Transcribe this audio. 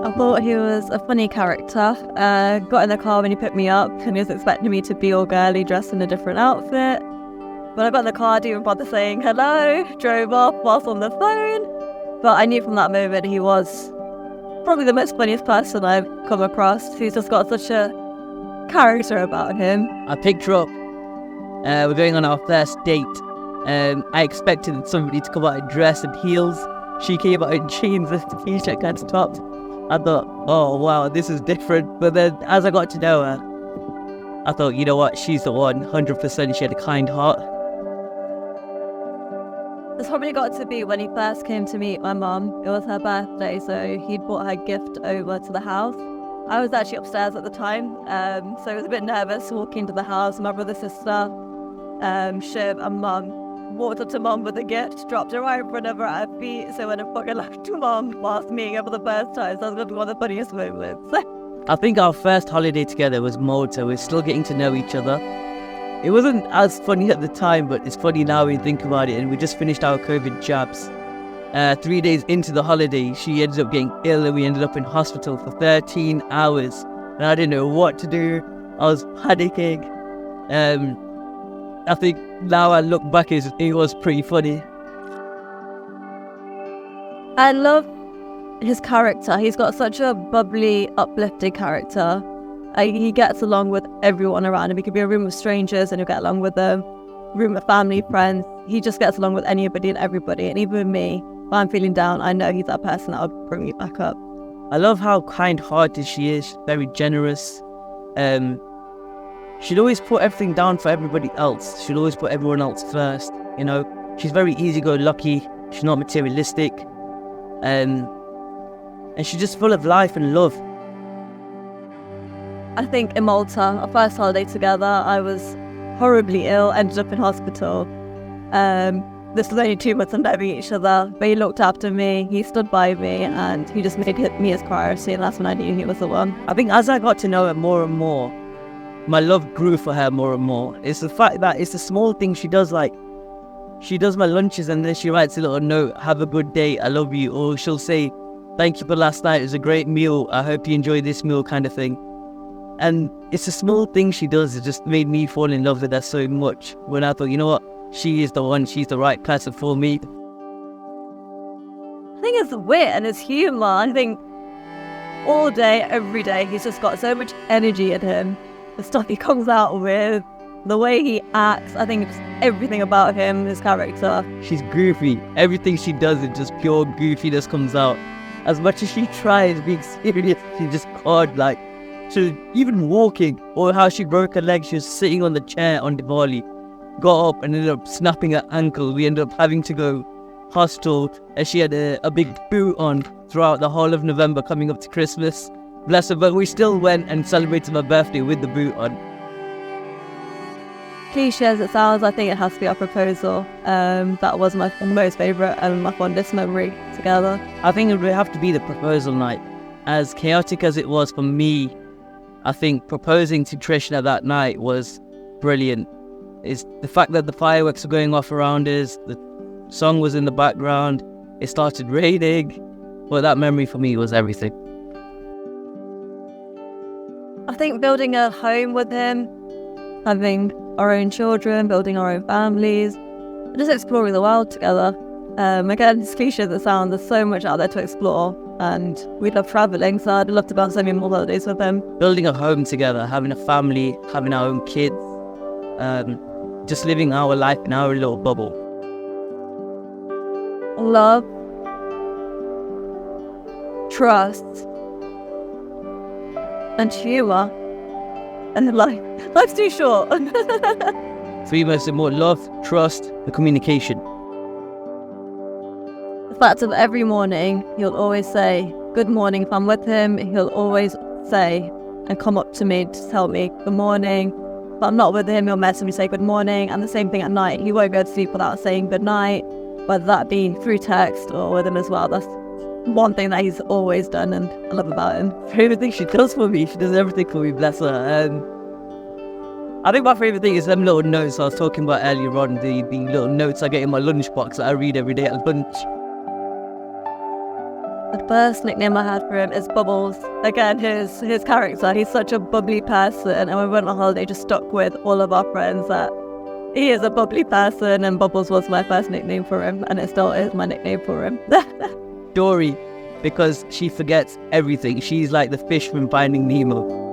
I thought he was a funny character. Got in the car when he picked me up and he was expecting me to be all girly, dressed in a different outfit. When I got in the car, I didn't even bother saying hello, drove off whilst on the phone. But I knew from that moment he was probably the most funniest person I've come across. He's just got such a character about him. I picked her up. We're going on our first date. I expected somebody to come out in dress and heels. She came out in jeans and t-shirt kind of top. I thought, oh wow, this is different. But then as I got to know her, I thought, you know what, she's the one, 100%. She had a kind heart. It's probably got to be when he first came to meet my mum. It was her birthday, so he'd brought her gift over to the house. I was actually upstairs at the time, so I was a bit nervous walking to the house. My brother, sister, Shiv and mum walked up to mum with the gift, dropped her right in front of her at her feet, so when I fucking left to mum whilst meeting her for the first time, so that was going to be one of the funniest moments. I think our first holiday together was Malta. We're still getting to know each other. It wasn't as funny at the time, but it's funny now when you think about it. And we just finished our COVID jabs. 3 days into the holiday, she ended up getting ill and we ended up in hospital for 13 hours. And I didn't know what to do. I was panicking. I think now I look back, it was pretty funny. I love his character. He's got such a bubbly, uplifting character. He gets along with everyone around him. He could be in a room of strangers and he'll get along with them. Room of family, friends. He just gets along with anybody and everybody. And even with me, when I'm feeling down, I know he's that person that will bring me back up. I love how kind-hearted she is. Very generous. She'd always put everything down for everybody else. She'd always put everyone else first. You know, she's very easy-go-lucky. She's not materialistic. And she's just full of life and love. I think in Malta, our first holiday together, I was horribly ill, ended up in hospital. This was only 2 months of knowing each other, but he looked after me, he stood by me, and he just made me his priority, and that's when I knew he was the one. I think as I got to know her more and more, my love grew for her more and more. It's the fact that it's the small things she does, like she does my lunches and then she writes a little note, have a good day, I love you, or she'll say, thank you for last night, it was a great meal, I hope you enjoyed this meal, kind of thing. And it's a small thing she does, it just made me fall in love with her so much. When I thought, you know what, she is the one, she's the right person for me. I think it's wit and it's humour. I think all day, every day, he's just got so much energy in him. The stuff he comes out with, the way he acts, I think it's everything about him, his character. She's goofy. Everything she does is just pure goofiness comes out. As much as she tries being serious, she just can't, like, so even walking, or how she broke her leg, she was sitting on the chair on Diwali, got up and ended up snapping her ankle. We ended up having to go hospital, and she had a big boot on throughout the whole of November coming up to Christmas. Bless her, but we still went and celebrated my birthday with the boot on. Cliche as it sounds, I think it has to be our proposal. That was my most favourite and my fondest memory together. I think it would have to be the proposal night. As chaotic as it was for me, I think proposing to Trishna that night was brilliant. It's the fact that the fireworks were going off around us, the song was in the background, it started raining. Well, that memory for me was everything. I think building a home with him, having our own children, building our own families, and just exploring the world together. Again, it's cliche as it sounds, there's so much out there to explore, and we love travelling, so I'd love to go on so many more holidays with him. Building a home together, having a family, having our own kids, just living our life in our little bubble. Love, trust, and humour, and life's too short. Three most important: love, trust, and communication. The fact of every morning, he'll always say, good morning. If I'm with him, he'll always say and come up to me to tell me good morning. If I'm not with him, he'll message me, say good morning. And the same thing at night. He won't go to sleep without saying good night, whether that be through text or with him as well. That's one thing that he's always done and I love about him. Favorite thing she does for me, she does everything for me, bless her. I think my favorite thing is them little notes I was talking about earlier on, the little notes I get in my lunchbox that I read every day at lunch. The first nickname I had for him is Bubbles. Again, his character, he's such a bubbly person, and when we went on holiday, just stuck with all of our friends that he is a bubbly person, and Bubbles was my first nickname for him, and it still is my nickname for him. Dory, because she forgets everything. She's like the fish from Finding Nemo.